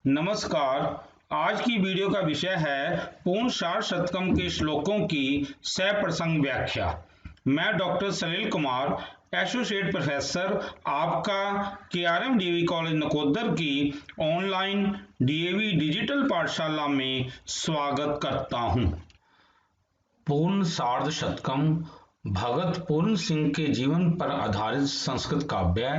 नमस्कार। आज की वीडियो का विषय है पूर्ण सार शतकम के श्लोकों की सप्रसंग व्याख्या। मैं डॉक्टर सलील कुमार, एसोसिएट प्रोफेसर, आपका केआरएम कॉलेज नकोदर की ऑनलाइन डीएवी डिजिटल पाठशाला में स्वागत करता हूं। पूर्ण सार्ध शतकम भगत पूर्ण सिंह के जीवन पर आधारित संस्कृत काव्य।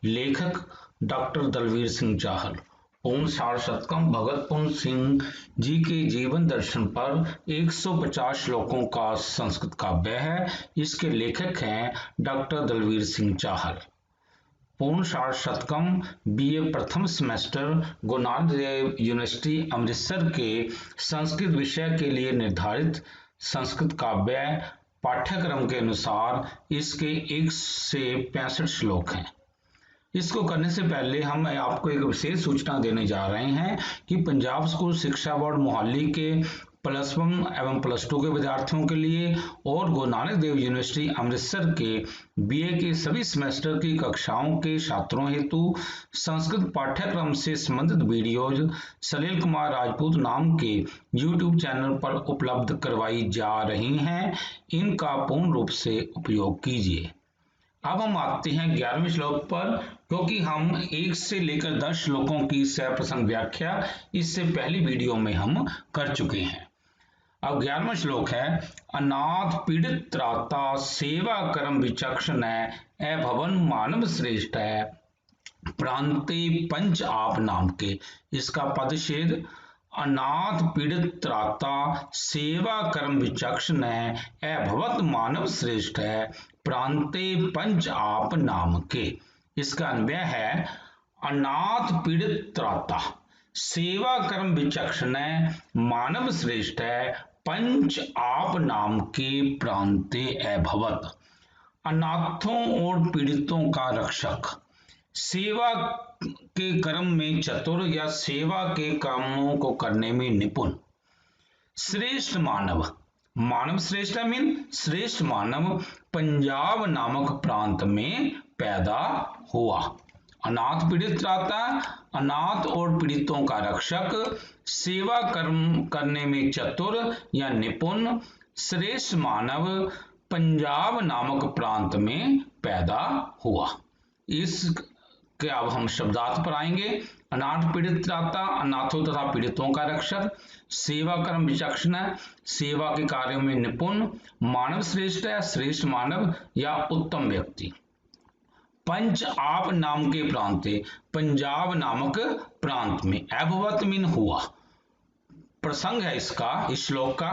लेखक डॉक्टर दलवीर सिंह चाहल। पूर्ण सार शतकम भगत पूर्ण सिंह जी के जीवन दर्शन पर 150 श्लोकों का संस्कृत काव्य है। इसके लेखक हैं डॉक्टर दलवीर सिंह चाहल। पूर्ण सार शतकम बीए प्रथम सेमेस्टर गुरु नानक देव यूनिवर्सिटी अमृतसर के संस्कृत विषय के लिए निर्धारित संस्कृत काव्य। पाठ्यक्रम के अनुसार इसके 1 से 65 श्लोक हैं। इसको करने से पहले हम आपको एक विशेष सूचना देने जा रहे हैं कि पंजाब स्कूल शिक्षा बोर्ड मोहाली के +1 एवं +2 के विद्यार्थियों के लिए और गुरु नानक देव यूनिवर्सिटी अमृतसर के बीए के सभी सेमेस्टर की कक्षाओं के छात्रों हेतु संस्कृत पाठ्यक्रम से संबंधित वीडियोज सलील कुमार राजपूत नाम के यूट्यूब चैनल पर उपलब्ध करवाई जा रही हैं। इनका पूर्ण रूप से उपयोग कीजिए। अब हम आते हैं 11वें श्लोक पर, क्योंकि हम 1 से लेकर 10 श्लोकों की सप्रसंग व्याख्या इससे पहली वीडियो में हम कर चुके हैं। अब 11वां श्लोक है, अनाथ पीड़ित त्राता सेवा कर्म विचक्षण अभवन मानव श्रेष्ठ है प्रांते पंच आप नाम के। इसका पदच्छेद, अनाथ पीड़ित त्राता सेवा कर्म विचक्षण अभवत मानव श्रेष्ठ है प्रांते पंच आप नाम के। इसका अन्वय है, अनाथ पीड़ित त्राता सेवा कर्म विचक्षण मानव श्रेष्ठ है पंच आप नाम के प्रांते अभवत। अनाथों और पीड़ितों का रक्षक, सेवा के कर्म में चतुर या सेवा के कामों को करने में निपुण। श्रेष्ठ मानव, मानव श्रेष्ठ मीन श्रेष्ठ मानव पंजाब नामक प्रांत में पैदा हुआ। अनाथ पीड़ित त्राता, अनाथ और पीड़ितों का रक्षक, सेवा कर्म करने में चतुर या निपुण, श्रेष्ठ मानव पंजाब नामक प्रांत में पैदा हुआ। इस के अब हम शब्दार्थ पर आएंगे। अनाथ पीड़ित त्राता, अनाथों तथा पीड़ितों का रक्षक, सेवा कर्म विचक्षण, सेवा के कार्यों में निपुण, मानव श्रेष्ठ है, श्रेष्ठ मानव या उत्तम व्यक्ति। पंच आप नाम के प्रांते, पंजाब नामक प्रांत में। अभवत मीन हुआ। प्रसंग है इसका, इस श्लोक का।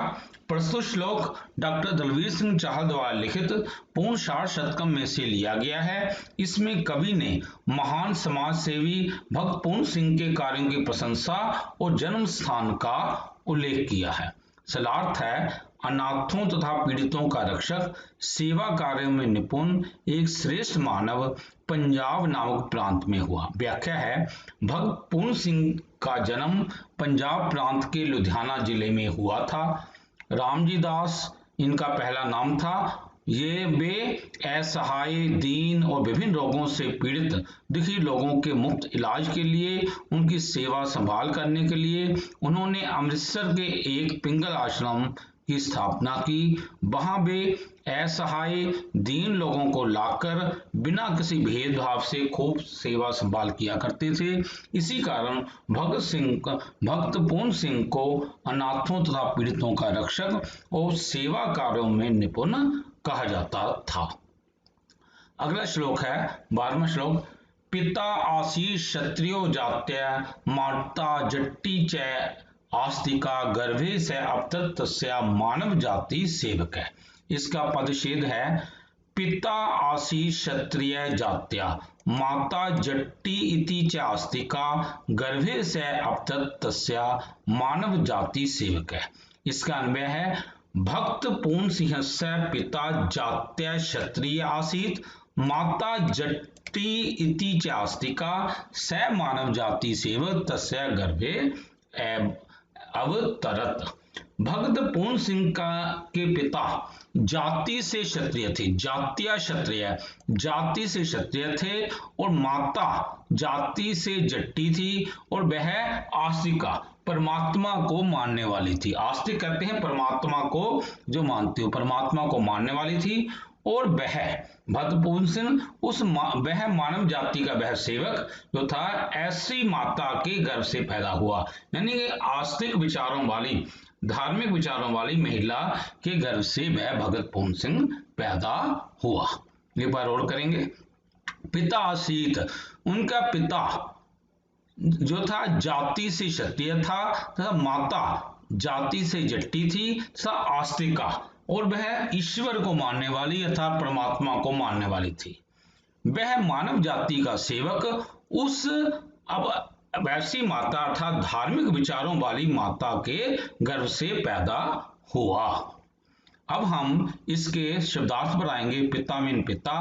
प्रस्तुत श्लोक डॉक्टर दलवीर सिंह चाहल द्वारा लिखित पूर्ण सार शतकम में से लिया गया है। इसमें कवि ने महान समाज सेवी भक्त पूर्ण सिंह के कार्यों की प्रशंसा और जन्म स्थान का उल्लेख किया है। सलार्थ है, अनाथों तथा पीड़ितों का रक्षक, सेवा कार्यों में निपुण, एक श्रेष्ठ मानव पंजाब नामक प्रांत में हुआ। व्याख्या है, भक्त पूर्ण सिंह का जन्म पंजाब प्रांत के लुधियाना जिले में हुआ था। रामजी दास इनका पहला नाम था। ये वे असहाय, दीन और विभिन्न रोगों से पीड़ित दुखी लोगों के मुफ्त इलाज के लिए, उनकी सेवा संभाल करने के लिए उन्होंने अमृतसर के एक पिंगल आश्रम की स्थापना की। वहां वे असहाय दीन लोगों को लाकर बिना किसी भेदभाव से खूब सेवा संभाल किया करते थे। इसी कारण भक्त पूर्ण सिंह को अनाथों तथा पीड़ितों का रक्षक और सेवा कार्यों में निपुण कहा जाता था। अगला श्लोक है 12वां श्लोक, पिता आशीष क्षत्रियो जात्य माता जट्टी च आस्तिका गर्भे से अवतत तस्या मानव जाति सेवक है। इसका पदच्छेद है, पिता आशीष क्षत्रिय जात्या माता जट्टी इति च आस्तिका गर्भे से अवतत तस्या मानव जाति सेवक है। इसका अन्वय है, भक्त पूर्ण सिंह से पिता जात्य क्षत्रिय आसीत माता जट्टी इति च आस्तिका स मानव जाति सेवक तस्य गर्भे अवतरत। भगत पूर्ण सिंह के पिता जाति से क्षत्रिय थे, जातीय क्षत्रिय, जाति से क्षत्रिय थे, और माता जाति से जट्टी थी, और वह आस्तिका परमात्मा को मानने वाली थी। आस्तिक कहते हैं परमात्मा को जो मानती हो, परमात्मा को मानने वाली थी। और वह भगत पूर्ण सिंह वह मानव जाति का वह सेवक जो था, ऐसी माता के गर्भ से पैदा हुआ, यानी आस्तिक विचारों वाली, धार्मिक विचारों वाली महिला के गर्भ से वह भगत पूर्ण सिंह पैदा हुआ। एक बार और करेंगे। पिता असीत, उनका पिता जो था जाति से क्षत्रिय था तथा माता जाति से जट्टी थी तथा आस्तिका, और वह ईश्वर को मानने वाली अर्थात परमात्मा को मानने वाली थी। वह मानव जाति का सेवक उस अब वैसी माता अर्थात धार्मिक विचारों वाली माता के गर्भ से पैदा हुआ। अब हम इसके शब्दार्थ पर आएंगे। पिता मीन पिता,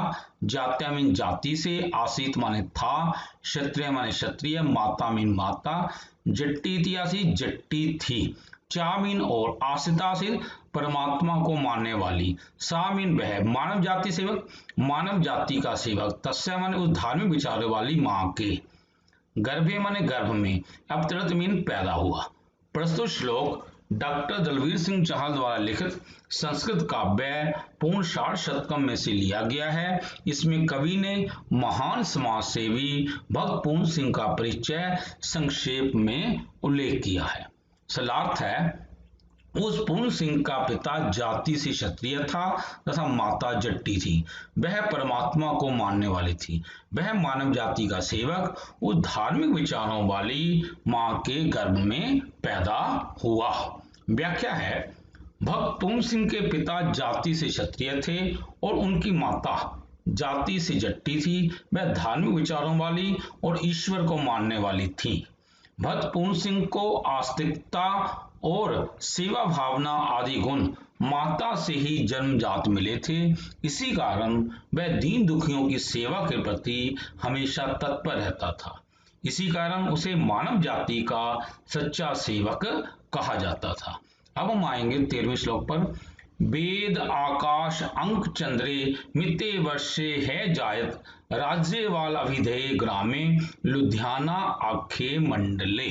जात्या मीन जाति से, आसीत माने था, क्षत्रिय माने क्षत्रिय, माता मीन माता, जट्टी इतिहासी जट्टी थी, चा मीन और, आसित परमात्मा को मानने वाली, सा मीन वह, मानव जाति सेवक, मानव जाति का सेवक, तस्या माने उस धार्मिक विचारों वाली मां के, गर्भे माने गर्भ में, अवतरत मीन पैदा हुआ। प्रस्तुत श्लोक डॉक्टर दलवीर सिंह चाहल द्वारा लिखित संस्कृत काव्य पूर्ण साठ शतकम में से लिया गया है। इसमें कवि ने महान समाज सेवी भगत पूर्ण सिंह का परिचय संक्षेप में उल्लेख किया है। सलार्थ है, उस पूर्ण सिंह का पिता जाति से क्षत्रिय था तथा माता जट्टी थी। वह परमात्मा को मानने वाली थी। वह मानव जाति का सेवक उस धार्मिक विचारों वाली मां के गर्भ में पैदा हुआ। व्याख्या है, भगत पूर्ण सिंह के पिता जाति से क्षत्रिय थे और उनकी माता जाति से जट्टी थी। वह धार्मिक विचारों वाली और ईश्वर को मानने वाली थी। भगत पूर्ण सिंह को आस्तिकता और सेवा भावना आदि गुण माता से ही जन्मजात मिले थे। इसी कारण वह दीन दुखियों की सेवा के प्रति हमेशा तत्पर रहता था। इसी कारण उसे मानव जाति का सच्चा सेवक कहा जाता था। अब हम आएंगे 13वें श्लोक पर। वेद आकाश अंक चंद्रे मिते वर्षे है जायत, राज्यवाल अभिधेय ग्रामे लुधियाना आखे मंडले।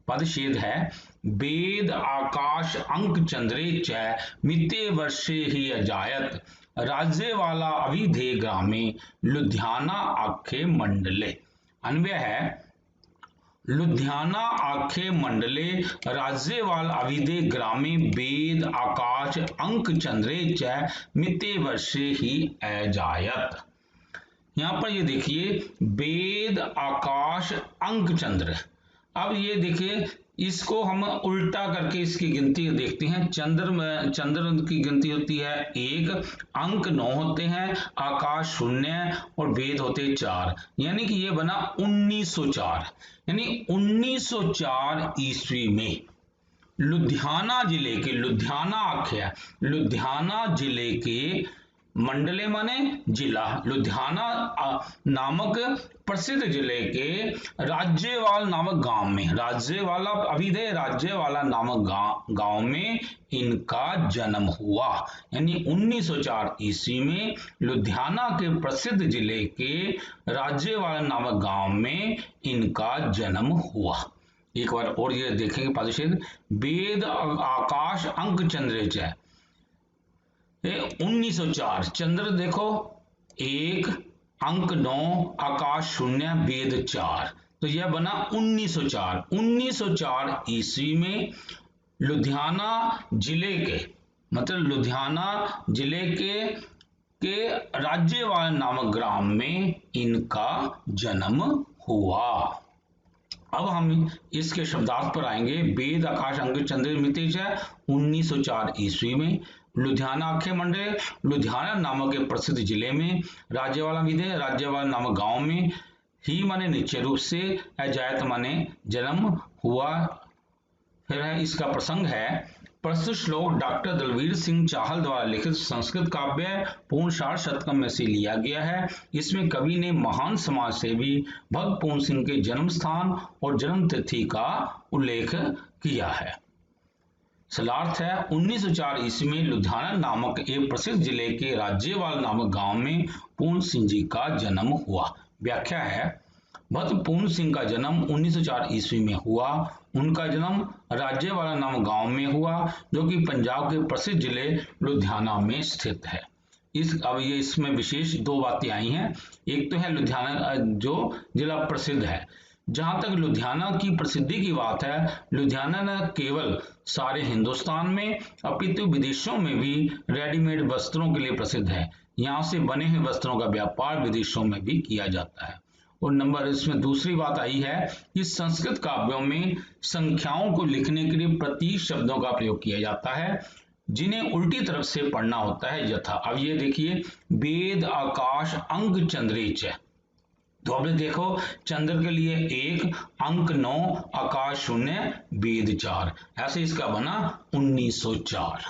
पदच्छेद है, वेद आकाश अंक चंद्रे च मिते वर्षे ही अजायत, राज्य वाला अभिधेय ग्रामे लुधियाना आखे मंडले। अन्वय है, लुधियाना आखे मंडले राज्यवाल अभिधेय ग्रामे वेद आकाश अंक चंद्रे च मिते वर्षे ही अजायत। यहां पर ये देखिए, वेद आकाश अंक चंद्र। अब ये देखिए, इसको हम उल्टा करके इसकी गिनती देखते हैं। चंद्र की गिनती होती है 1, अंक 9 होते हैं, आकाश 0 और वेद होते 4, यानी कि ये बना 1904। यानी 1904 ईस्वी में लुधियाना जिले के, लुधियाना आख्या, लुधियाना जिले के मंडले माने जिला, लुधियाना नामक प्रसिद्ध जिले के राज्यवाल नामक गांव में, राज्यवाला अभिधेय राज्यवाला नामक गांव में इनका जन्म हुआ। यानी 1904 ईस्वी में लुधियाना के प्रसिद्ध जिले के राज्यवाला नामक गांव में इनका जन्म हुआ। एक बार और ये देखेंगे पदच्छेद, वेद आकाश अंक चंद्रे च 1904, चंद्र देखो 1, अंक 9, आकाश 0, वेद 4, तो यह बना 1904। 1904 ईस्वी में लुधियाना जिले के, मतलब लुधियाना जिले के राज्यवाल नामक ग्राम में इनका जन्म हुआ। अब हम इसके शब्दार्थ पर आएंगे। वेद आकाश अंक चंद्र मिते 1904 ईस्वी में लुधियाना आखे मंडले, लुधियाना नामक एक प्रसिद्ध जिले में, राज्यवाला विधेय राज्यवाला नामक गांव में, ही माने निश्चय रूप से, अजायत माने जन्म हुआ। फिर है इसका प्रसंग है, प्रस्तुत श्लोक डॉक्टर दलवीर सिंह चाहल द्वारा लिखित संस्कृत काव्य पूर्ण साठ शतकम में से लिया गया है। इसमें कवि ने महान समाज सेवी भगत पूर्ण सिंह के जन्म स्थान और जन्म तिथि का उल्लेख किया है। सलार्थ है 1904 ईस्वी में लुधियाना नामक एक प्रसिद्ध जिले के राज्यवाल नामक गांव में पूर्ण सिंह जी का जन्म हुआ। व्याख्या है भक्त पूर्ण सिंह का जन्म 1904 ईस्वी में हुआ। उनका जन्म राज्यवाला नामक गांव में हुआ जो कि पंजाब के प्रसिद्ध जिले लुधियाना में स्थित है। अब ये इसमें विशेष दो बातें आई हैं। एक तो है लुधियाना जो जिला प्रसिद्ध है। जहां तक लुधियाना की प्रसिद्धि की बात है, लुधियाना न केवल सारे हिंदुस्तान में अपितु विदेशों में भी रेडीमेड वस्त्रों के लिए प्रसिद्ध है। यहाँ से बने हुए वस्त्रों का व्यापार विदेशों में भी किया जाता है। और नंबर इसमें दूसरी बात आई है कि संस्कृत काव्यों में संख्याओं को लिखने के लिए प्रतीक शब्दों का प्रयोग किया जाता है जिन्हें उल्टी तरफ से पढ़ना होता है यथा। अब ये देखिए वेद आकाश अंक चंद्रेच है, तो अब देखो चंद्र के लिए 1, अंक 9, आकाश 0, वेद 4, ऐसे इसका बना 1904।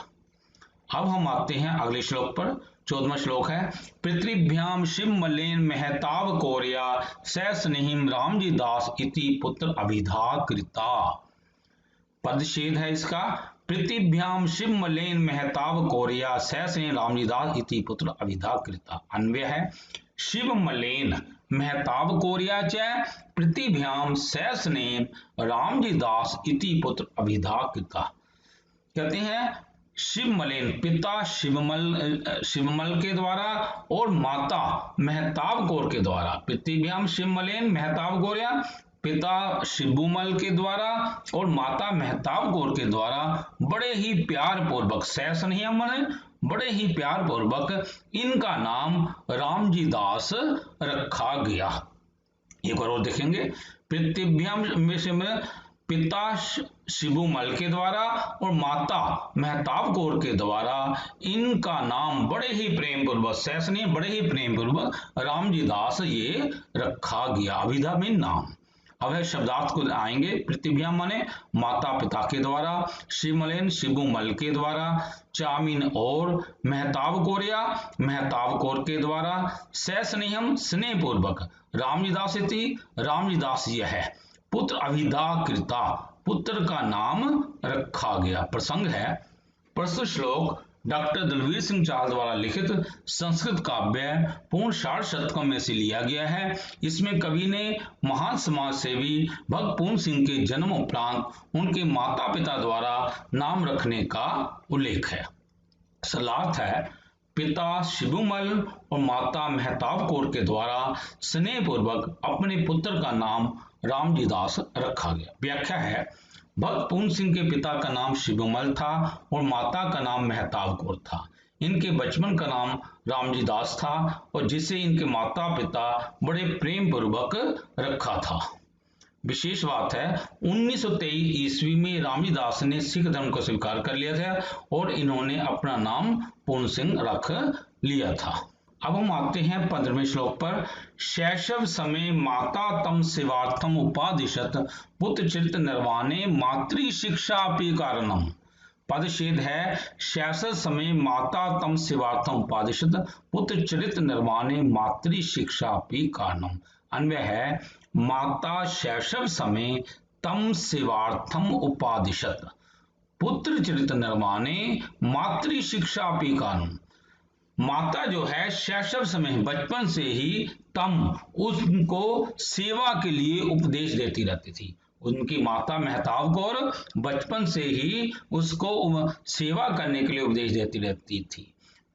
अब हम आते हैं अगले श्लोक पर। 14वां श्लोक है पृथ्वीभ्याम शिव मलेन महताव कोरिया सैस्नेहिम रामजी दास इति पुत्र अभिधा कृता। पदच्छेद है इसका पृथ्वीभ्याम शिव मलेन महताव कोरिया सैस्नेह रामजी दास इति पुत्र अभिधा कृता। अन्वय है शिव मलेन महताव कोरिया च पृथ्वीभ्याम सैस्नेह रामजी दास इति पुत्र अभिधा कृता। कहते हैं शिवमलेन पिता शिवमल के द्वारा और माता महताब कौर के द्वारा। पृथ्वीभ्याम शिवमलेन महताब गौरिया पिता शिबुमल के द्वारा और माता महताब कौर के द्वारा बड़े ही प्यार पूर्वक सैस्नेह बड़े ही प्यार पूर्वक इनका नाम रामजी दास रखा गया। एक बार और देखेंगे पृथ्वीभ्याम में पिता शिबुमल के द्वारा और माता महताब कौर के द्वारा इनका नाम बड़े ही प्रेम पूर्वक सैस्नेह बड़े ही प्रेम पूर्वक रामजी दास ये रखा गया। अभिधा में नाम। अब है शब्दार्थ को आएंगे। पृथ्वीभ्याम माने माता पिता के द्वारा, शिवमलेन शिबुमल के द्वारा, चामिन और महताब कौरिया महताब कौर के द्वारा, सैस्नेहम स्नेह पूर्वक रामजीदास रामजीदास यह है पुत्र अभिधा कृता पुत्र का नाम रखा गया। प्रसंग है प्रस्तुत श्लोक डॉक्टर दलवीर सिंह चाहल द्वारा लिखित संस्कृत काव्य पूर्ण 60 शतकों में से लिया गया है। इसमें कवि ने महान समाज सेवी भक्त पूर्ण सिंह के जन्म उपरांत उनके माता पिता द्वारा नाम रखने का उल्लेख है। सलार्थ है पिता शिबुमल और माता महताब कौर के द्वारा स्नेह पूर्वक अपने पुत्र का नाम रामजी दास रखा गया। व्याख्या है भक्त पूर्ण सिंह के पिता का नाम शिबुमल था और माता का नाम महताब कौर था। इनके बचपन का नाम रामजी दास था और जिसे इनके माता पिता बड़े प्रेम पूर्वक रखा था। विशेष बात है 1923 ईस्वी में रामजी दास ने सिख धर्म को स्वीकार कर लिया था और इन्होंने अपना नाम पूर्ण सिंह रख लिया था। अब हम आते हैं 15वें श्लोक पर। शैशव समय माता तम सेवार्थम उपादिशत पुत्र चरित निर्वाणे मातृ शिक्षा कारणम। पदच्छेद है शैशव समय माता तम सेवार्थम उपादिशत पुत्र चरित निर्वाणे मातृ शिक्षा कारणम। अन्वय है माता शैशव समय तम सेवार्थम उपादिशत पुत्र चरित निर्वाणे मातृ शिक्षा कारणम। माता जो है शैशव समय बचपन से ही तम उसको सेवा के लिए उपदेश देती रहती थी। उनकी माता महताब कौर बचपन से ही उसको सेवा करने के लिए उपदेश देती रहती थी।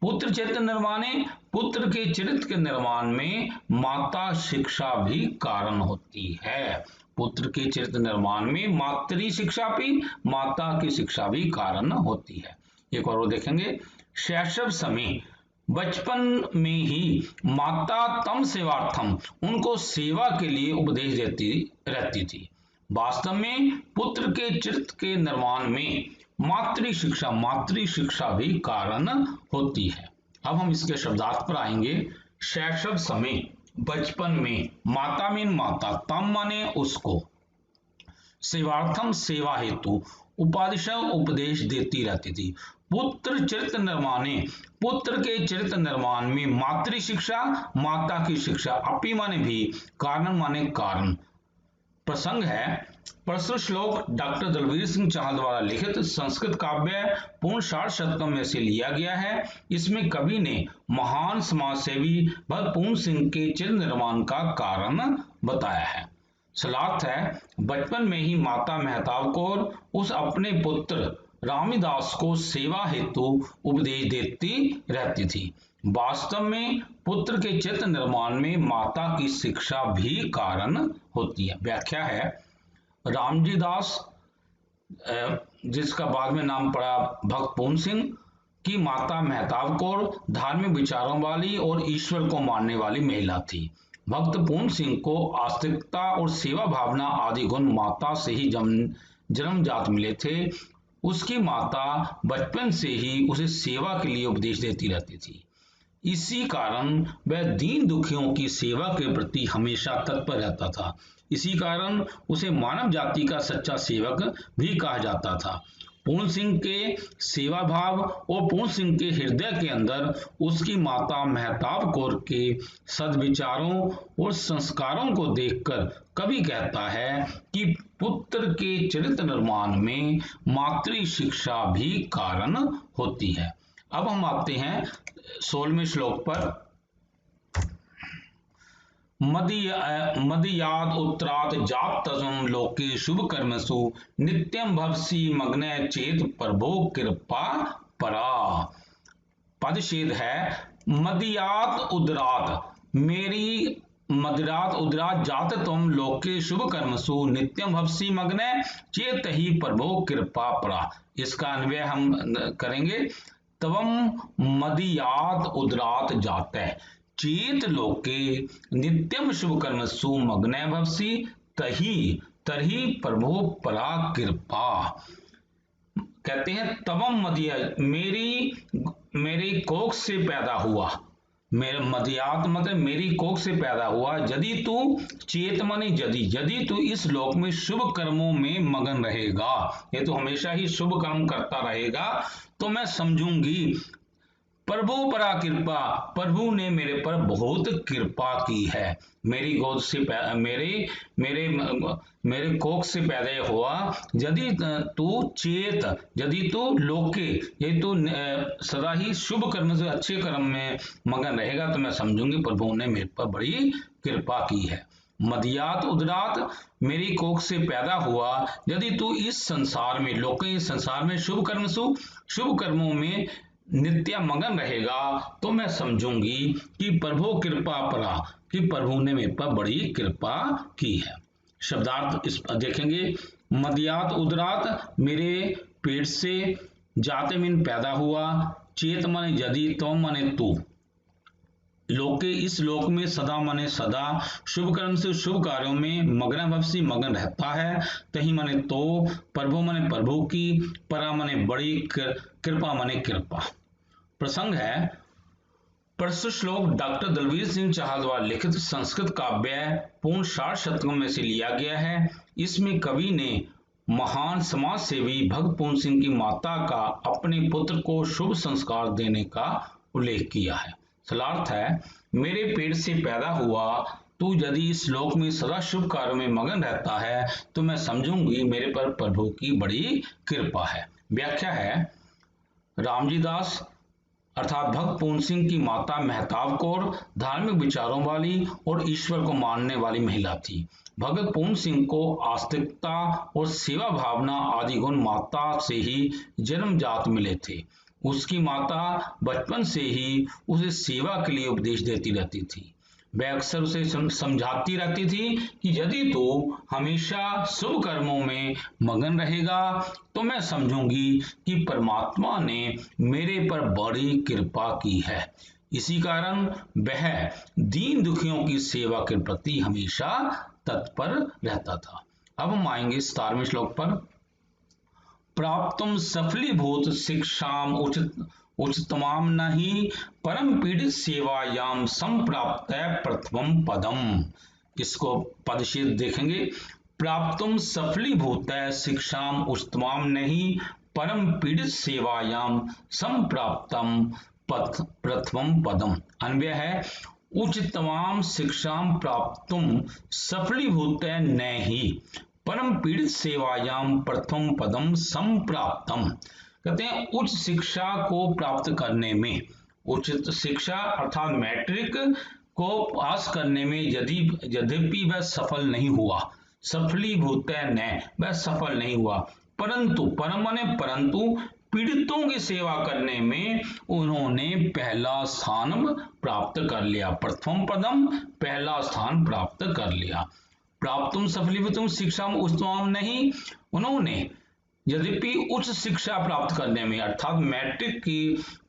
पुत्र चरित्र निर्माणे पुत्र के चरित्र के निर्माण में माता शिक्षा भी कारण होती है। पुत्र के चरित्र निर्माण में मातृ शिक्षा भी माता की शिक्षा भी कारण होती है। एक और वो देखेंगे शैशव समय बचपन में ही माता तम सेवार्थम उनको सेवा के लिए उपदेश देती रहती थी। वास्तव में पुत्र के चरित्र के निर्माण में मातृ शिक्षा भी कारण होती है। अब हम इसके शब्दार्थ पर आएंगे। शैशव समय बचपन में माता मीन माता तम माने उसको सेवार्थम सेवा हेतु उपादिशव उपदेश देती रहती थी। पुत्र चरित्र निर्माणे पुत्र के चरित्र निर्माण में मातृ शिक्षा माता की शिक्षा अपी माने भी कारण माने कारण। प्रसंग है प्रस्तुत श्लोक डॉक्टर दलवीर सिंह चाहल द्वारा लिखित संस्कृत काव्य पूर्ण 60 शतकम में से लिया गया है। इसमें कवि ने महान समाजसेवी भक्त पूर्ण सिंह के चिर निर्माण का कारण बताया है। सलार्थ है, बचपन में ही माता मेहताब कौर उस अपने पुत्र रामदास को सेवा हेतु उपदेश देती रहती थी। वास्तव में पुत्र के चित्त निर्माण में माता की शिक्षा भी कारण होती है। व्याख्या है, रामजी दास जिसका बाद में नाम पड़ा भक्त पूर्ण सिंह की माता मेहताब कौर धार्मिक विचारों वाली और ईश्वर को मानने वाली महिला थी। भक्त पूर्ण सिंह को आस्तिकता और सेवा भावना आदि गुण माता से ही जन्मजात मिले थे। उसकी माता बचपन से ही उसे सेवा के लिए उपदेश देती रहती थी। इसी कारण वह दीन दुखियों की सेवा के प्रति हमेशा तत्पर रहता था। इसी कारण उसे मानव जाति का सच्चा सेवक भी कहा जाता था। पूर्ण सिंह के सेवा भाव और पूर्ण सिंह के हृदय के अंदर उसकी माता मेहताब कौर के सद्विचारों और संस्कारों को देखकर कवि कहता है कि पुत्र के चरित्र निर्माण में मातृ शिक्षा भी कारण होती है। अब हम आते हैं 16वें श्लोक पर। मदीयाद उत्तरात् जातम् लोके शुभ कर्मसु नित्यं भवसि मग्न चेत प्रभो कृपा परा। पदच्छेद है, मदीयात उदरात मेरी मदरात उदरात जात तुम लोके शुभ कर्मसु नित्यम भवसि मग्न चेत ही प्रभो कृपा परा। इसका अन्वय हम करेंगे, तवम मदीयात उदरात जाते चेत लोके नित्यम शुभ कर्मसु मग्न भवसि तही तरही प्रभो परा कृपा। कहते हैं तवम मदिया मेरी कोख से पैदा हुआ, मेरे मदियात मतलब मेरी कोख से पैदा हुआ। यदि तू चेत माने यदि तू इस लोक में शुभ कर्मों में मगन रहेगा, ये तो हमेशा ही शुभ कर्म करता रहेगा, तो मैं समझूंगी प्रभु परा कृपा, प्रभु ने मेरे पर बहुत कृपा की है। मेरी गोद से मेरे कोख से पैदा हुआ। यदि तू चेत, यदि तू लोके, यदि तू सदा ही शुभ कर्म से अच्छे कर्म में मगन रहेगा, तो मैं समझूंगी प्रभु ने मेरे पर बड़ी कृपा की है। मदियात उदरात मेरी कोख से पैदा हुआ। यदि तू इस संसार में लोके संसार में शुभ कर्मों में नित्य मगन रहेगा, तो मैं समझूंगी कि प्रभु कृपा परा, कि प्रभु ने मेरे पर बड़ी कृपा की है। शब्दार्थ इस देखेंगे, मदियात उदरात मेरे पेट से, जाते मीन पैदा हुआ, चेत माने यदि, तो माने तू, लोके इस लोक में, सदा माने सदा, शुभ कर्म से शुभ कार्यों में, मग्न भवसि मगन रहता है, तही माने तो, प्रभु माने प्रभु की, परा माने बड़ी, कृपा माने कृपा। प्रसंग है, प्रस्तुत श्लोक डॉक्टर दलवीर सिंह चाहल द्वारा लिखित संस्कृत काव्य पूर्ण 60 शतकों में से लिया गया है। इसमें कवि ने महान समाज सेवी भक्त पूर्ण सिंह की माता का अपने पुत्र को शुभ संस्कार देने का उल्लेख किया है। सलार्थ है, मेरे पेट से पैदा हुआ, तू यदि इस श्लोक में सदा शुभ कार्यों में मगन रहता है, तो मैं समझूंगी मेरे पर प्रभु की बड़ी कृपा है। व्याख्या है, रामजी दास अर्थात भक्त पूर्ण सिंह की माता मेहताब कौर धार्मिक विचारों वाली और ईश्वर को मानने वाली महिला थी। भगत पूर्ण सिंह को आस्तिकता और सेवा भावना आदि गुण माता से ही जन्मजात मिले थे। उसकी माता बचपन से ही उसे सेवा के लिए उपदेश देती रहती थी। वह अक्सर उसे समझाती रहती थी कि यदि तू हमेशा शुभ कर्मों में मगन रहेगा, तो मैं समझूंगी कि परमात्मा ने मेरे पर बड़ी कृपा की है। इसी कारण वह दीन दुखियों की सेवा के प्रति हमेशा तत्पर रहता था। अब हम आएंगे 17वें श्लोक पर। प्राप्तुम सफलीभूत शिक्षाम उचितमाम नहि परम पीड़ित सेवायाम संप्राप्त प्रथमम पदम। इसको पदच्छेद देखेंगे, प्राप्तुम सफलीभूत शिक्षाम उचितमाम नहीं परम पीड़ित सेवायाम संप्राप्तम प्रथमम पदम। अन्वय है, उचितमाम शिक्षाम प्राप्तुम सफलीभूत नहीं परम पीड़ित सेवायाम प्रथम पदम संप्राप्तम। कहते हैं उच्च शिक्षा को प्राप्त करने में, उच्च शिक्षा अर्थात मैट्रिक को पास करने में यद्यपि वह सफल नहीं हुआ, सफलीभूत न, वह सफल नहीं हुआ, परंतु परम माने परंतु पीड़ितों की सेवा करने में उन्होंने पहला स्थान प्राप्त कर लिया, प्रथम पदम, पहला स्थान प्राप्त कर लिया। प्राप्तुम सफलीभूतुम शिक्षा उत्तम नहीं, उन्होंने यद्यपि उच्च शिक्षा प्राप्त करने में अर्थात मैट्रिक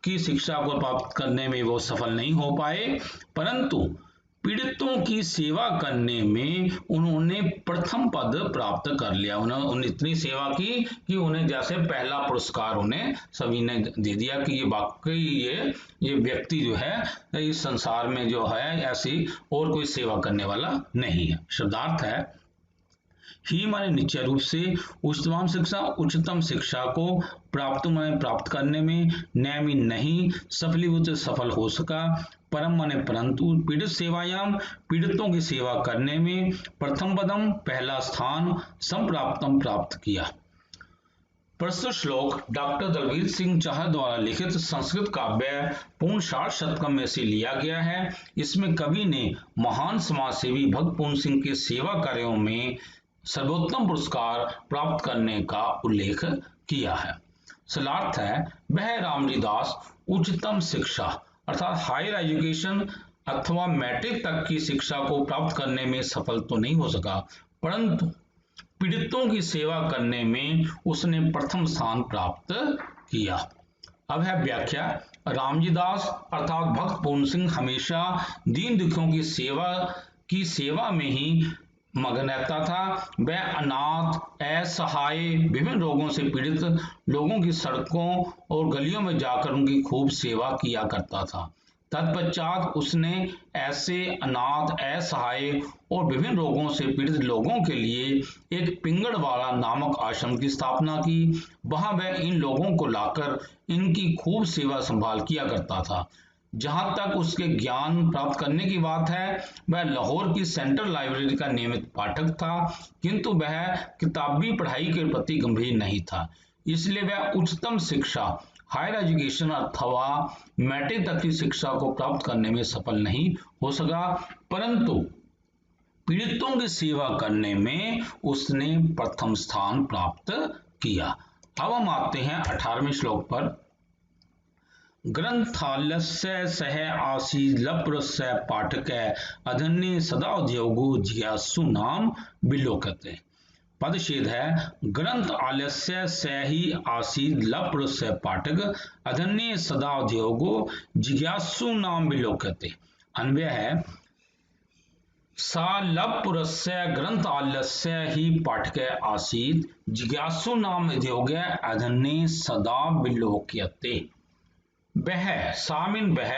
की शिक्षा को प्राप्त करने में वो सफल नहीं हो पाए, परंतु पीड़ितों की सेवा करने में उन्होंने प्रथम पद प्राप्त कर लिया। उन्होंने इतनी सेवा की कि उन्हें जैसे पहला पुरस्कार उन्हें सभी ने दे दिया कि ये वाकई ये व्यक्ति जो है इस संसार में जो है ऐसी और कोई सेवा करने वाला नहीं है। शब्दार्थ है ही माने निश्चय रूप से उच्चतम शिक्षा को प्राप्त माने प्राप्त करने में, नैमी नहीं, सफलीभूत सफल हो सका, परम माने परंतु, पीड़ित सेवायाम पीड़ितों की सेवा करने में, प्रथम पदम पहला स्थान, संप्राप्तम प्राप्त किया। प्रस्तुत श्लोक डॉक्टर दलवीर सिंह चाह द्वारा लिखित संस्कृत काव्य पूर्ण साठ शतकम में से लिया गया है। इसमें कवि ने महान समाजसेवी भक्त पूर्ण सिंह के सेवा कार्यों में सर्वोत्तम पुरस्कार प्राप्त करने का उल्लेख किया है। सलार्थ है वह रामजी दास उच्चतम शिक्षा अर्थात हायर एजुकेशन अथवा मैट्रिक तक की शिक्षा को प्राप्त करने में सफल तो नहीं हो सका, परंतु पीड़ितों की सेवा करने में उसने प्रथम स्थान प्राप्त किया। अब है व्याख्या। रामजी दास अर्थात भक्त पूर्ण सिंह हमेशा दीन दुखियों की सेवा में ही मगन रहता था। वह अनाथ, असहाय, विभिन्न रोगों से पीड़ित लोगों की सड़कों और गलियों में जाकर उनकी खूब सेवा किया करता था। तत्पश्चात उसने ऐसे अनाथ, असहाय और विभिन्न रोगों से पीड़ित लोगों के लिए एक पिंगड़वाड़ा नामक आश्रम की स्थापना की। वहां वह इन लोगों को लाकर इनकी खूब सेवा संभाल किया करता था। जहां तक उसके ज्ञान प्राप्त करने की बात है, वह लाहौर की सेंट्रल लाइब्रेरी का नियमित पाठक था, किंतु वह किताबी पढ़ाई के प्रति गंभीर नहीं था, इसलिए वह उच्चतम शिक्षा हायर एजुकेशन अथवा मैट्रिक तक की शिक्षा को प्राप्त करने में सफल नहीं हो सका, परंतु पीड़ितों की सेवा करने में उसने प्रथम स्थान प्राप्त किया। अब हम आते हैं 18वें श्लोक पर। ग्रंथालस्य सह आसीलप्रस्य पाठक अधन्य सदा उद्योगो जिज्ञासु नाम विलोकते। पदच्छेद है ग्रंथ आलस्य से ही आसीद लप्रस्य पाठक अधन्य सदा उद्योगो जिज्ञासु नाम विलोकते। अन्वय है सा लपुरस्य ग्रंथ आलस्य ही पाठक आसीद जिज्ञासु नाम उद्योग अधन्य सदा विलोक्यते। वह सामिन वह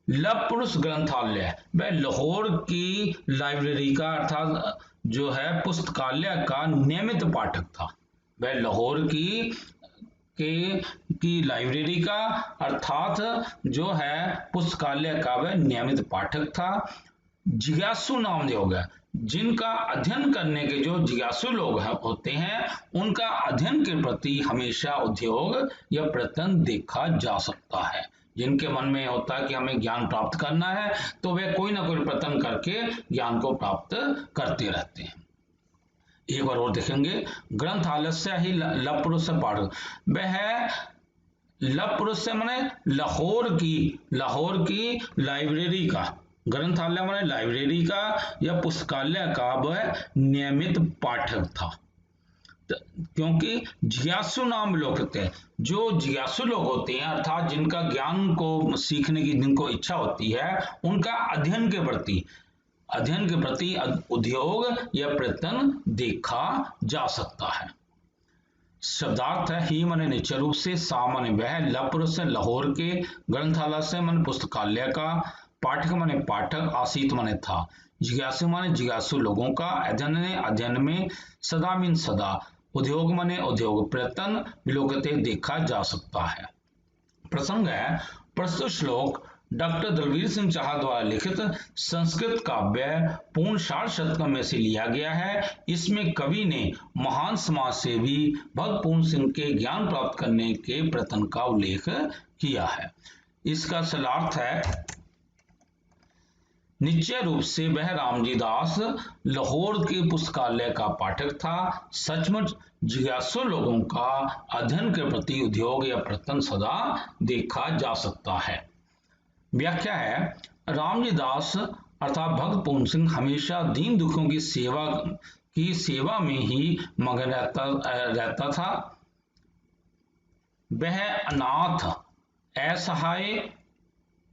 लपुरुष ग्रंथालय, वह लाहौर की लाइब्रेरी का अर्थात जो है पुस्तकालय का नियमित पाठक था। वह लाहौर की लाइब्रेरी का अर्थात जो है पुस्तकालय का वह नियमित पाठक था। जिज्ञासु नाम जो होगा, जिनका अध्ययन करने के जो जिज्ञासु लोग होते हैं उनका अध्ययन के प्रति हमेशा उद्योग या प्रयत्न देखा जा सकता है। जिनके मन में होता है कि हमें ज्ञान प्राप्त करना है तो वे कोई ना कोई प्रयत्न करके ज्ञान को प्राप्त करते रहते हैं। एक बार और देखेंगे ग्रंथालय से ही लपुरुष पाठक, वह लपुरुष माने लाहौर की लाइब्रेरी का, ग्रंथालय माने लाइब्रेरी का या पुस्तकालय का वह नियमित पाठक था। क्योंकि जिज्ञासु नाम लोग होते हैं, जो जिज्ञासु लोग होते हैं अर्थात जिनका ज्ञान को सीखने की जिनको इच्छा होती है उनका अध्ययन के प्रति उद्योग या प्रयत्न देखा जा सकता है। शब्दार्थ है ही माने निश्चय रूप से, सा माने वह, लपुरुष लाहौर के, ग्रंथालय से माने पुस्तकालय का, पाठक माने पाठक, आसीत माने था, जिज्ञासु माने जिज्ञासु लोगों का, अध्ययन में, सदा मीन सदा, उद्योग माने उद्योग प्रयत्न, विलोकते देखा जा सकता है। प्रसंग है प्रस्तुत श्लोक डॉक्टर दलवीर सिंह चाहल द्वारा लिखित संस्कृत काव्य पूर्ण साठ शतकम में से लिया गया है। इसमें कवि ने महान समाज सेवी भक्त पूर्ण सिंह के ज्ञान प्राप्त करने के प्रयत्न का उल्लेख किया है। इसका सरलार्थ है, निश्चय रूप से वह रामजी दास लाहौर के पुस्तकालय का पाठक था। सचमुच जिज्ञासु लोगों का अध्ययन के प्रति उद्योग या प्रयत्न सदा देखा जा सकता है। व्याख्या है, रामजी दास अर्थात भक्त पूर्ण सिंह हमेशा दीन दुखियों की सेवा में ही मगन रहता था। वह अनाथ, असहाय,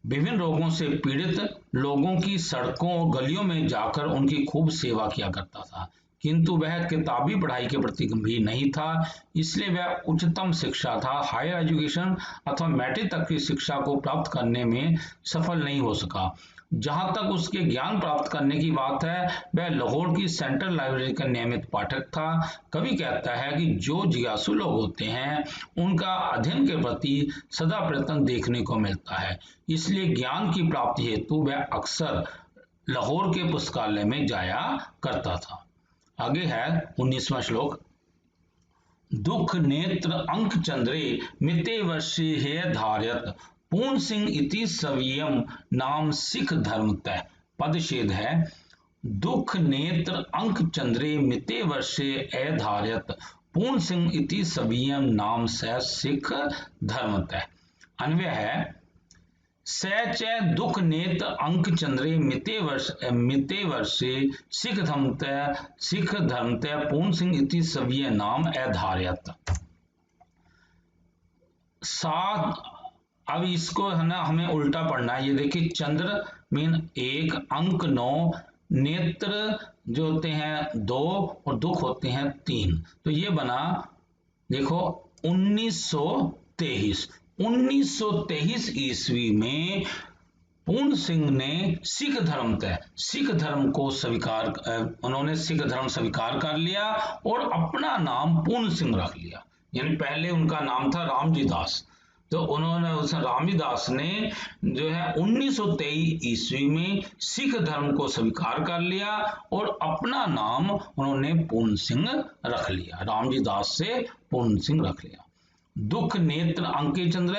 विभिन्न रोगों से पीड़ित लोगों की सड़कों और गलियों में जाकर उनकी खूब सेवा किया करता था, किंतु वह किताबी पढ़ाई के प्रति गंभीर नहीं था। इसलिए वह उच्चतम शिक्षा था हायर एजुकेशन अथवा मैट्रिक तक की शिक्षा को प्राप्त करने में सफल नहीं हो सका। जहां तक उसके ज्ञान प्राप्त करने की बात है, वह लाहौर की सेंट्रल लाइब्रेरी का नियमित पाठक था। कवि कहता है कि जो जिज्ञासु लोग होते हैं उनका अध्ययन के प्रति सदा प्रयत्न देखने को मिलता है, इसलिए ज्ञान की प्राप्ति हेतु वह अक्सर लाहौर के पुस्तकालय में जाया करता था। आगे है 19वां श्लोक। दुख नेत्र अंक चंद्रे मिते वर्षे हे धार्यत पूर्ण सिंह इति सवियम नाम सिख धर्म तय। पदच्छेद है, दुख नेत्र अंक चंद्रे मिते वर्षे अधार्यत पूर्ण सिंह इति सवियम नाम से सिख धर्म तय। अन्वय है, स च दुख नेत्र अंक चंद्रे मिते वर्षे सिख धर्म तय पूर्ण सिंह इति सविय नाम अधार्यत। सात, अब इसको है ना हमें उल्टा पढ़ना है। ये देखिए, चंद्र मीन 1, अंक 9, नेत्र जो होते हैं 2 और दुख होते हैं 3। तो ये बना देखो 1923 ईस्वी में पूर्ण सिंह ने सिख धर्म को उन्होंने सिख धर्म स्वीकार कर लिया और अपना नाम पूर्ण सिंह रख लिया। यानी पहले उनका नाम था रामजी दास, तो उन्होंने उस रामजी दास ने जो है 1923 ईस्वी में सिख धर्म को स्वीकार कर लिया और अपना नाम उन्होंने पूर्ण सिंह रख लिया, रामजी दास से पूर्ण सिंह रख लिया। दुख नेत्र अंके चंद्र,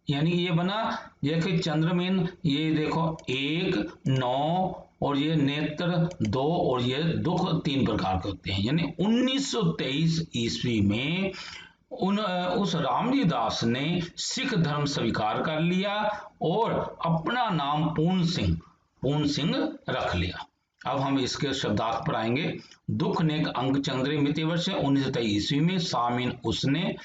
यानी ये बना, ये चंद्र मीन ये देखो 1, 9 और ये नेत्र 2 और ये दुख 3 प्रकार के होते हैं। यानी 1923 ईस्वी में उस रामजी दास ने सिख धर्म स्वीकार कर लिया और अपना नाम पूर्ण सिंह रख लिया। अब हम इसके शब्दार्थ पर आएंगे। दुख नेक अंक चंद्रे मिति वर्ष 1923 ईस्वी में, सामीन उसने,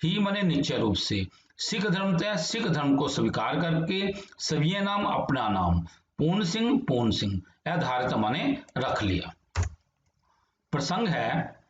ही मने निश्चय रूप से, सिख धर्म को स्वीकार करके, सविय नाम अपना नाम, पूर्ण सिंह आधारित माने रख लिया। प्रसंग है,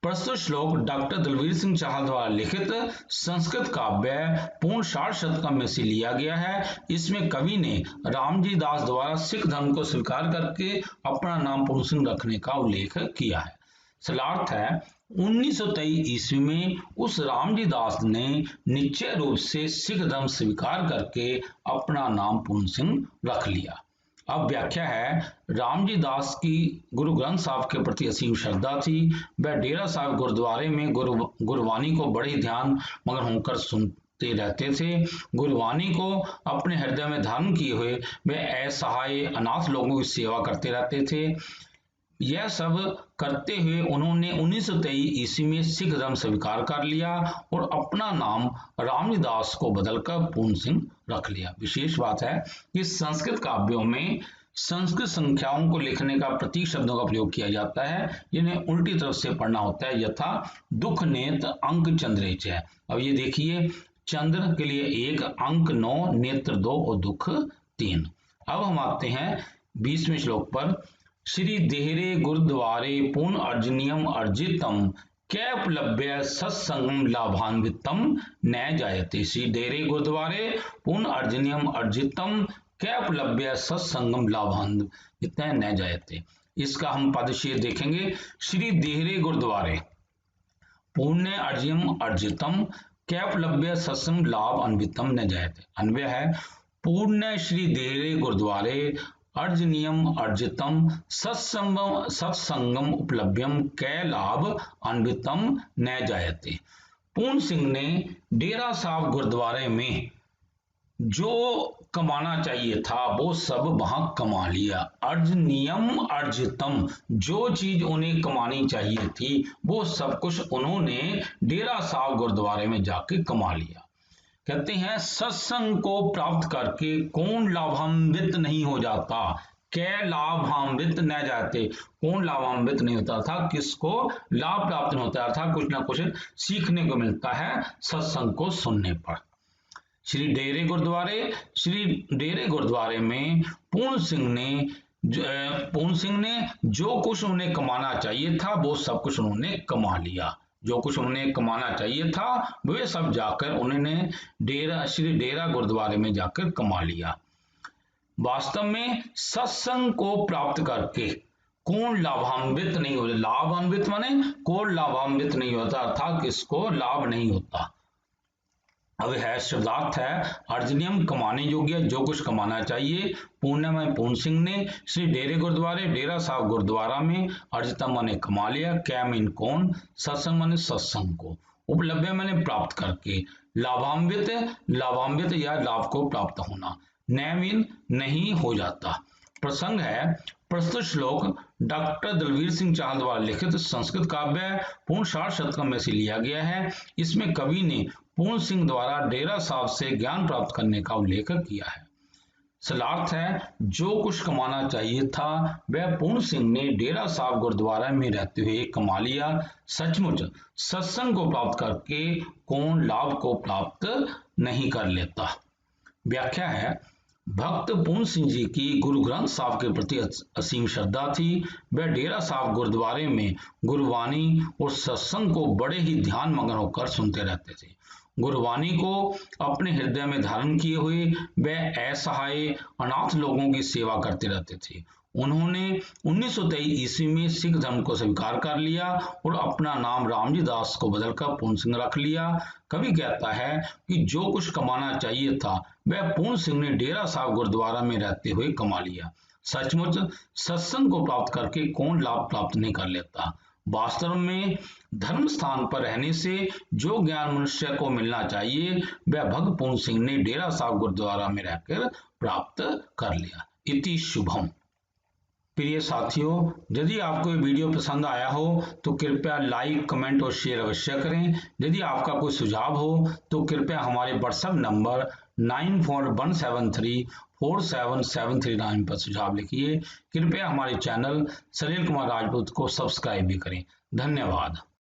प्रस्तुत श्लोक डॉक्टर दलवीर सिंह चाहल द्वारा लिखित संस्कृत काव्य पूर्ण साठ शतकम में से लिया गया है। इसमें कवि ने रामजी दास द्वारा सिख धर्म को स्वीकार करके अपना नाम पूर्ण सिंह रखने का उल्लेख किया है। सरलार्थ है, 1923 ईस्वी में उस रामजी दास ने निश्चय रूप से सिख धर्म स्वीकार करके अपना नाम पूर्ण सिंह रख लिया। अब व्याख्या है, रामजी दास की गुरु ग्रंथ साहब के प्रति असीम श्रद्धा थी। वह डेरा साहब गुरुद्वारे में गुरबानी को बड़े ध्यान मगन होकर सुनते रहते थे। गुरबानी को अपने हृदय में धारण किए हुए वे असहाय अनाथ लोगों की सेवा करते रहते थे। यह सब करते हुए उन्होंने 1923 ईस्वी में सिख धर्म स्वीकार कर लिया और अपना नाम रामजी दास को बदलकर पूर्ण सिंह रख लिया। विशेष बात है कि संस्कृत काव्यों में संस्कृत संख्याओं को लिखने का प्रतीक शब्दों का प्रयोग किया जाता है, जिन्हें उल्टी तरफ से पढ़ना होता है। यथा दुख नेत्र अंक चंद्रेच है। अब ये देखिए, चंद्र के लिए 1, अंक 9, नेत्र 2 और दुख 3। अब हम आते हैं 20वें श्लोक पर। श्री देहरे गुरुद्वारे पूर्ण अर्जनियम अर्जितम कैपलभ्य सत्संगम लाभान्वितम न जायते। श्री देहरे गुरुद्वारे पूर्ण अर्जनियम अर्जितम कैपलभ्य सत्संगम लाभान्वित न जायते। इसका हम पदच्छेद देखेंगे। श्री देहरे गुरुद्वारे पूर्ण अर्जनियम अर्जितम कैपलभ्य सत्संग लाभ अन्वितम न जायते। अन्वय है, पूर्ण श्री देरे गुरुद्वारे अर्जनियम अर्जितम सत्संगम उपलभ्यम कै लाभ अन्वितम न जायते। पूर्ण सिंह ने डेरा साहब गुरुद्वारे में जो कमाना चाहिए था वो सब वहां कमा लिया। अर्जनियम अर्जितम, जो चीज उन्हें कमानी चाहिए थी वो सब कुछ उन्होंने डेरा साहब गुरुद्वारे में जाके कमा लिया। कहते हैं सत्संग को प्राप्त करके कौन लाभान्वित नहीं हो जाता, कै लाभान्वित न जाते, कौन लाभान्वित नहीं होता था, किसको लाभ प्राप्त नहीं होता था, कुछ ना कुछ सीखने को मिलता है सत्संग को सुनने पर। श्री डेरे गुरुद्वारे में पूर्ण सिंह ने जो कुछ उन्हें कमाना चाहिए था वो सब कुछ उन्होंने कमा लिया। जो कुछ उन्हें कमाना चाहिए था वे सब जाकर उन्होंने श्री डेरा गुरुद्वारे में जाकर कमा लिया। वास्तव में सत्संग को प्राप्त करके कौन लाभान्वित नहीं होता, लाभान्वित माने कौन लाभान्वित नहीं होता अर्थात किसको लाभ नहीं होता। अब है शब्दार्थ है अर्जनियम, कमाने योग्य, जो कुछ कमाना चाहिए। पुण्य में पूर्ण सिंह ने श्री डेरे गुरुद्वारे डेरा साहब गुरुद्वारा में अर्जितम माने कमा लिया, कै मीन कौन, सत्संग माने सत्संग को, उपलब्ध माने प्राप्त करके, लाभान्वित या लाभ को प्राप्त होना, न मीन नहीं हो जाता। प्रसंग है प्रस्तुत श्लोक डॉक्टर दलवीर सिंह चाहल द्वारा लिखित संस्कृत काव्य पूर्ण साठ शतकम में से लिया गया है। इसमें कवि ने पूर्ण सिंह द्वारा डेरा साहब से ज्ञान प्राप्त करने का उल्लेख किया है। सलार्थ है जो कुछ कमाना चाहिए था वह पूर्ण सिंह ने डेरा साहब गुरुद्वारा में रहते हुए कमा लिया। सचमुच सत्संग को प्राप्त करके कौन लाभ को प्राप्त नहीं कर लेता। व्याख्या है भक्त पूर्ण सिंह जी की गुरु ग्रंथ साहब के प्रति असीम श्रद्धा थी। वह डेरा साहब गुरुद्वारे में गुरुवाणी और सत्संग को बड़े ही ध्यान मग्न होकर सुनते रहते थे। गुरुवाणी को अपने हृदय में धारण किए हुए वह असहाय अनाथ लोगों की सेवा करते रहते थे। उन्होंने 1923 ईस्वी में सिख धर्म को स्वीकार कर लिया और अपना नाम रामजी दास को बदलकर पूर्ण सिंह रख लिया। कवि कहता है कि जो कुछ कमाना चाहिए था वह पूर्ण सिंह ने डेरा साहब गुरुद्वारा में रहते हुए कमा लिया। सचमुच सत्संग को प्राप्त करके कौन लाभ प्राप्त नहीं कर लेता। वास्तव में धर्म स्थान पर रहने से जो ज्ञान मनुष्य को मिलना चाहिए वह भक्त पूर्ण सिंह ने डेरा साहब गुरुद्वारा में रहकर प्राप्त कर लिया। इति शुभम। प्रिय साथियों, यदि आपको ये वीडियो पसंद आया हो तो कृपया लाइक, कमेंट और शेयर अवश्य करें। यदि आपका कोई सुझाव हो तो कृपया हमारे व्हाट्सएप नंबर 9417347739 पर सुझाव लिखिए। कृपया हमारे चैनल सलील कुमार राजपूत को सब्सक्राइब भी करें। धन्यवाद।